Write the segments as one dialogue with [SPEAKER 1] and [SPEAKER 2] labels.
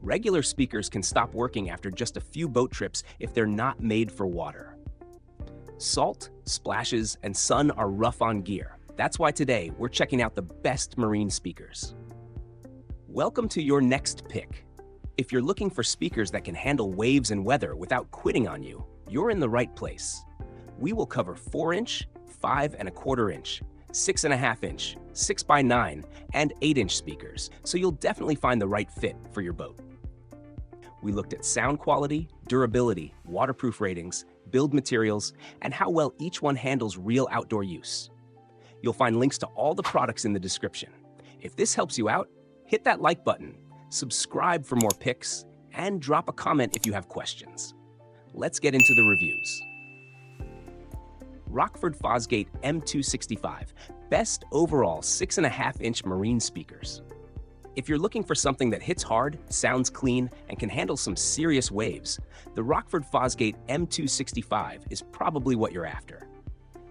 [SPEAKER 1] Regular speakers can stop working after just a few boat trips if they're not made for water. Salt, splashes, and sun are rough on gear. That's why today we're checking out the best marine speakers. Welcome to your next pick. If you're looking for speakers that can handle waves and weather without quitting on you, you're in the right place. We will cover 4-inch, 5¼ inch, 6½-inch, 6x9, and 8-inch speakers, so you'll definitely find the right fit for your boat. We looked at sound quality, durability, waterproof ratings, build materials, and how well each one handles real outdoor use. You'll find links to all the products in the description. If this helps you out, hit that like button, subscribe for more picks, and drop a comment if you have questions. Let's get into the reviews. Rockford Fosgate M265, best overall 6½-inch marine speakers. If you're looking for something that hits hard, sounds clean, and can handle some serious waves, the Rockford Fosgate M265 is probably what you're after.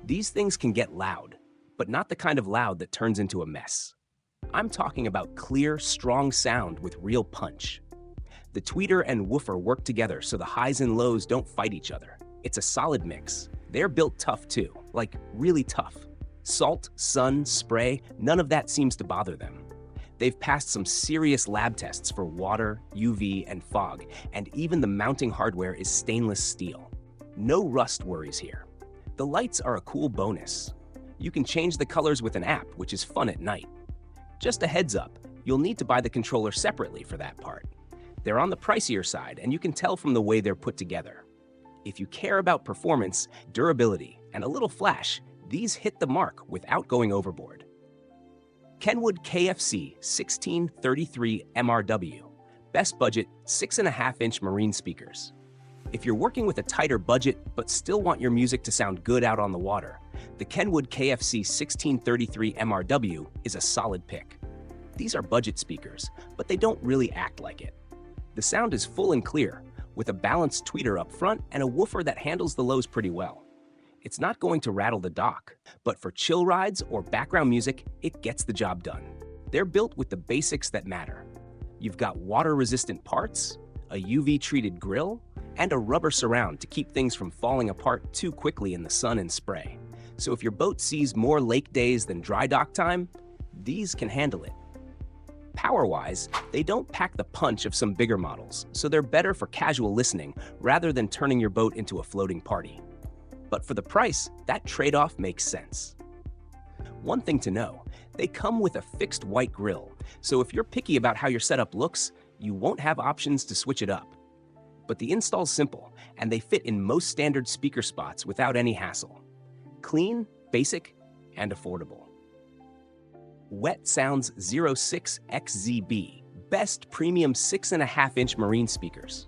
[SPEAKER 1] These things can get loud, but not the kind of loud that turns into a mess. I'm talking about clear, strong sound with real punch. The tweeter and woofer work together so the highs and lows don't fight each other. It's a solid mix. They're built tough too, like really tough. Salt, sun, spray, none of that seems to bother them. They've passed some serious lab tests for water, UV, and fog, and even the mounting hardware is stainless steel. No rust worries here. The lights are a cool bonus. You can change the colors with an app, which is fun at night. Just a heads up, you'll need to buy the controller separately for that part. They're on the pricier side, and you can tell from the way they're put together. If you care about performance, durability, and a little flash, these hit the mark without going overboard. Kenwood KFC 1633 MRW, best budget 6½-inch marine speakers. If you're working with a tighter budget but still want your music to sound good out on the water, the Kenwood KFC 1633 MRW is a solid pick. These are budget speakers, but they don't really act like it. The sound is full and clear, with a balanced tweeter up front and a woofer that handles the lows pretty well. It's not going to rattle the dock, but for chill rides or background music, it gets the job done. They're built with the basics that matter. You've got water-resistant parts, a UV-treated grill, and a rubber surround to keep things from falling apart too quickly in the sun and spray. So if your boat sees more lake days than dry dock time, these can handle it. Power-wise, they don't pack the punch of some bigger models, so they're better for casual listening rather than turning your boat into a floating party. But for the price, that trade-off makes sense. One thing to know, they come with a fixed white grill, so if you're picky about how your setup looks, you won't have options to switch it up. But the install's simple, and they fit in most standard speaker spots without any hassle. Clean, basic, and affordable. Wet Sounds 06XZB, best premium 6½-inch marine speakers.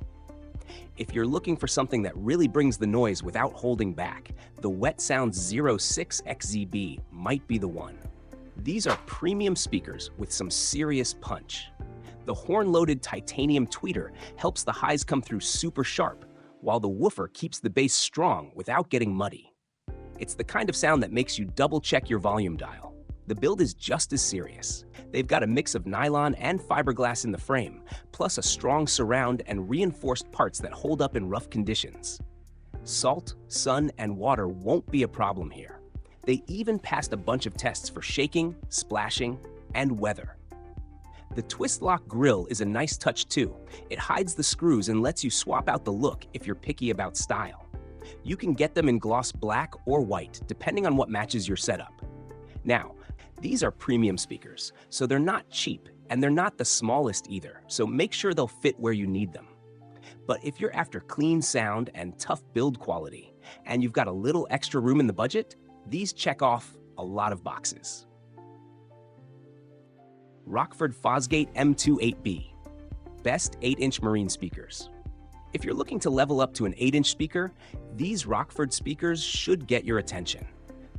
[SPEAKER 1] If you're looking for something that really brings the noise without holding back, the Wet Sounds 06XZB might be the one. These are premium speakers with some serious punch. The horn-loaded titanium tweeter helps the highs come through super sharp, while the woofer keeps the bass strong without getting muddy. It's the kind of sound that makes you double-check your volume dial. The build is just as serious. They've got a mix of nylon and fiberglass in the frame, plus a strong surround and reinforced parts that hold up in rough conditions. Salt, sun, and water won't be a problem here. They even passed a bunch of tests for shaking, splashing, and weather. The twist lock grill is a nice touch too. It hides the screws and lets you swap out the look if you're picky about style. You can get them in gloss black or white, depending on what matches your setup. Now, these are premium speakers, so they're not cheap, and they're not the smallest either, so make sure they'll fit where you need them. But if you're after clean sound and tough build quality, and you've got a little extra room in the budget, these check off a lot of boxes. Rockford Fosgate M28B, best 8-inch marine speakers. If you're looking to level up to an 8-inch speaker, these Rockford speakers should get your attention.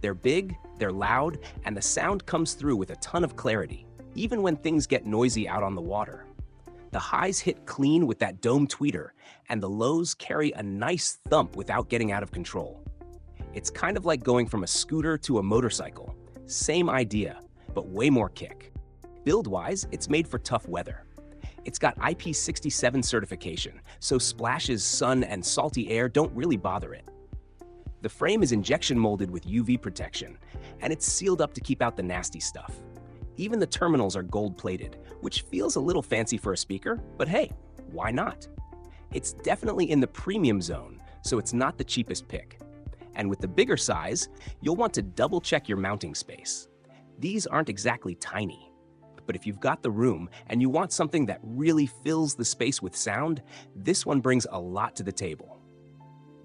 [SPEAKER 1] They're big, they're loud, and the sound comes through with a ton of clarity, even when things get noisy out on the water. The highs hit clean with that dome tweeter, and the lows carry a nice thump without getting out of control. It's kind of like going from a scooter to a motorcycle. Same idea, but way more kick. Build-wise, it's made for tough weather. It's got IP67 certification, so splashes, sun, and salty air don't really bother it. The frame is injection molded with UV protection, and it's sealed up to keep out the nasty stuff. Even the terminals are gold-plated, which feels a little fancy for a speaker, but hey, why not? It's definitely in the premium zone, so it's not the cheapest pick. And with the bigger size, you'll want to double-check your mounting space. These aren't exactly tiny, but if you've got the room and you want something that really fills the space with sound, this one brings a lot to the table.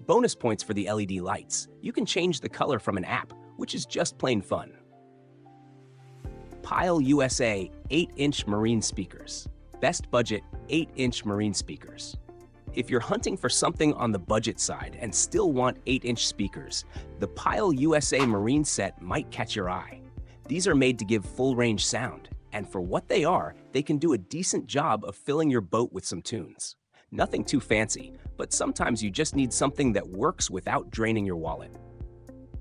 [SPEAKER 1] Bonus points for the LED lights. You can change the color from an app, which is just plain fun. PyleUSA 8-inch marine speakers. Best budget 8-inch marine speakers. If you're hunting for something on the budget side and still want 8-inch speakers, the PyleUSA marine set might catch your eye. These are made to give full-range sound, and for what they are, they can do a decent job of filling your boat with some tunes. Nothing too fancy, but sometimes you just need something that works without draining your wallet.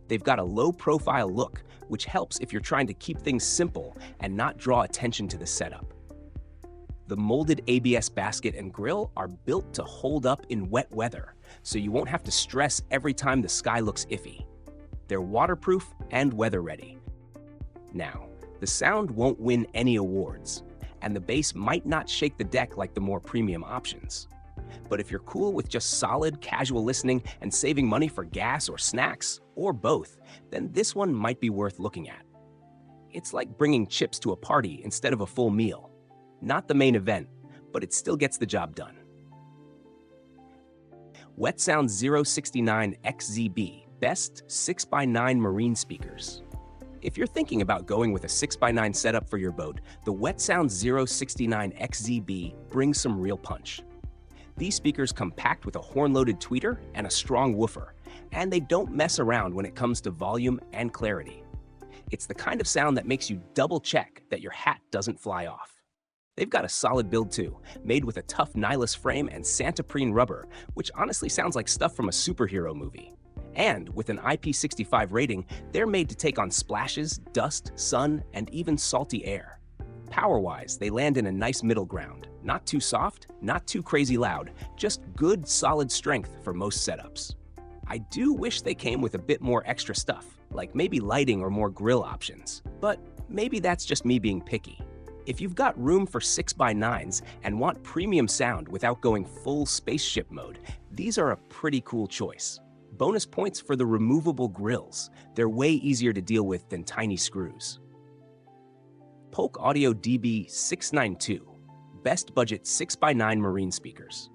[SPEAKER 1] They've got a low-profile look, which helps if you're trying to keep things simple and not draw attention to the setup. The molded ABS basket and grill are built to hold up in wet weather, so you won't have to stress every time the sky looks iffy. They're waterproof and weather-ready. Now, the sound won't win any awards, and the bass might not shake the deck like the more premium options. But if you're cool with just solid, casual listening and saving money for gas or snacks, or both, then this one might be worth looking at. It's like bringing chips to a party instead of a full meal. Not the main event, but it still gets the job done. Wetsound 069 XZB, best 6x9 marine speakers. If you're thinking about going with a 6x9 setup for your boat, the Wetsound 069 XZB brings some real punch. These speakers come packed with a horn-loaded tweeter and a strong woofer, and they don't mess around when it comes to volume and clarity. It's the kind of sound that makes you double-check that your hat doesn't fly off. They've got a solid build too, made with a tough nylon frame and Santoprene rubber, which honestly sounds like stuff from a superhero movie. And with an IP65 rating, they're made to take on splashes, dust, sun, and even salty air. Power-wise, they land in a nice middle ground. Not too soft, not too crazy loud, just good, solid strength for most setups. I do wish they came with a bit more extra stuff, like maybe lighting or more grill options, but maybe that's just me being picky. If you've got room for 6x9s and want premium sound without going full spaceship mode, these are a pretty cool choice. Bonus points for the removable grills. They're way easier to deal with than tiny screws. Polk Audio DB692, best budget 6x9 marine speakers.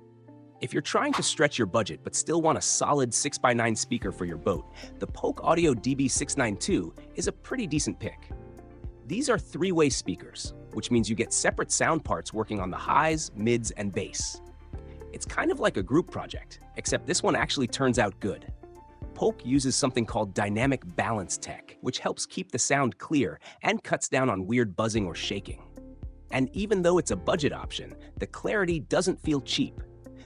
[SPEAKER 1] If you're trying to stretch your budget but still want a solid 6x9 speaker for your boat, the Polk Audio DB692 is a pretty decent pick. These are three-way speakers, which means you get separate sound parts working on the highs, mids, and bass. It's kind of like a group project, except this one actually turns out good. Polk uses something called dynamic balance tech, which helps keep the sound clear and cuts down on weird buzzing or shaking. And even though it's a budget option, the clarity doesn't feel cheap.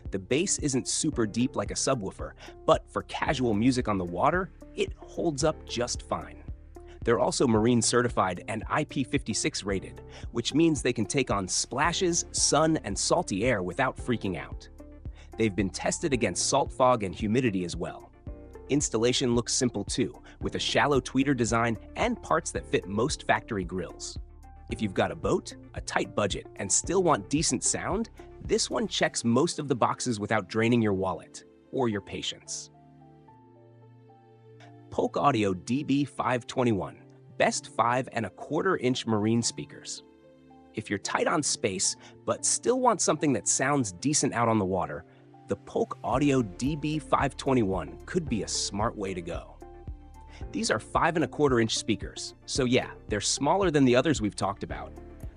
[SPEAKER 1] The bass isn't super deep like a subwoofer, but for casual music on the water, it holds up just fine. They're also marine certified and IP56 rated, which means they can take on splashes, sun, and salty air without freaking out. They've been tested against salt fog and humidity as well. Installation looks simple too, with a shallow tweeter design and parts that fit most factory grills. If you've got a boat, a tight budget, and still want decent sound, this one checks most of the boxes without draining your wallet or your patience. Polk Audio DB521, best 5¼ marine speakers. If you're tight on space, but still want something that sounds decent out on the water, the Polk Audio DB521 could be a smart way to go. These are 5¼ speakers, so yeah, they're smaller than the others we've talked about,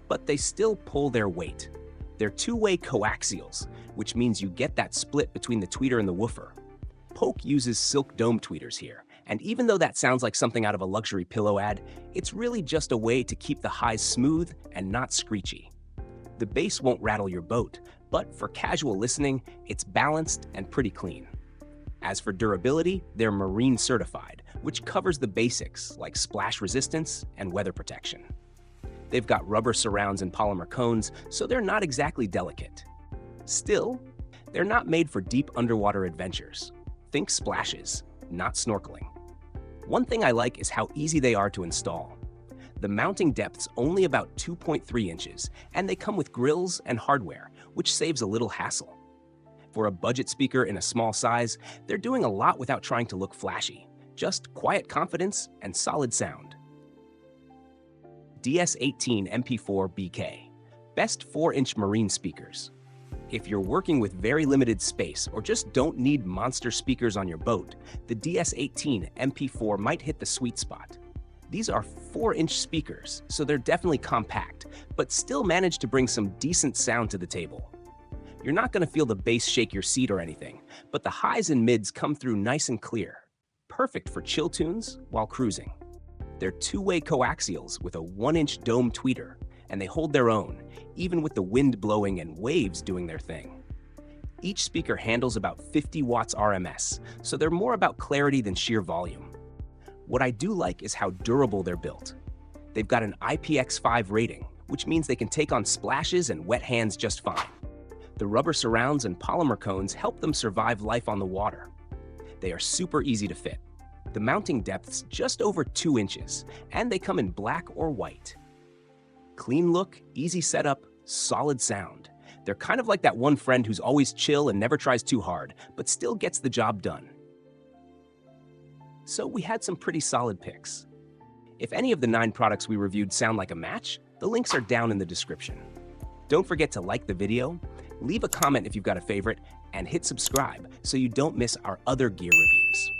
[SPEAKER 1] but they still pull their weight. They're two-way coaxials, which means you get that split between the tweeter and the woofer. Polk uses silk dome tweeters here, and even though that sounds like something out of a luxury pillow ad, it's really just a way to keep the highs smooth and not screechy. The bass won't rattle your boat, but for casual listening, it's balanced and pretty clean. As for durability, they're marine certified, which covers the basics like splash resistance and weather protection. They've got rubber surrounds and polymer cones, so they're not exactly delicate. Still, they're not made for deep underwater adventures. Think splashes, not snorkeling. One thing I like is how easy they are to install. The mounting depth's only about 2.3 inches, and they come with grills and hardware, which saves a little hassle. For a budget speaker in a small size, they're doing a lot without trying to look flashy. Just quiet confidence and solid sound. DS18 MP4 BK. Best 4-inch marine speakers. If you're working with very limited space or just don't need monster speakers on your boat, the DS18 MP4 might hit the sweet spot. These are 4-inch speakers, so they're definitely compact, but still manage to bring some decent sound to the table. You're not going to feel the bass shake your seat or anything, but the highs and mids come through nice and clear. Perfect for chill tunes while cruising. They're two-way coaxials with a 1-inch dome tweeter, and they hold their own, even with the wind blowing and waves doing their thing. Each speaker handles about 50 watts RMS, so they're more about clarity than sheer volume. What I do like is how durable they're built. They've got an IPX5 rating, which means they can take on splashes and wet hands just fine. The rubber surrounds and polymer cones help them survive life on the water. They are super easy to fit. The mounting depth's just over 2 inches, and they come in black or white. Clean look, easy setup, solid sound. They're kind of like that one friend who's always chill and never tries too hard, but still gets the job done. So we had some pretty solid picks. If any of the 9 products we reviewed sound like a match, the links are down in the description. Don't forget to like the video, leave a comment if you've got a favorite, and hit subscribe so you don't miss our other gear reviews.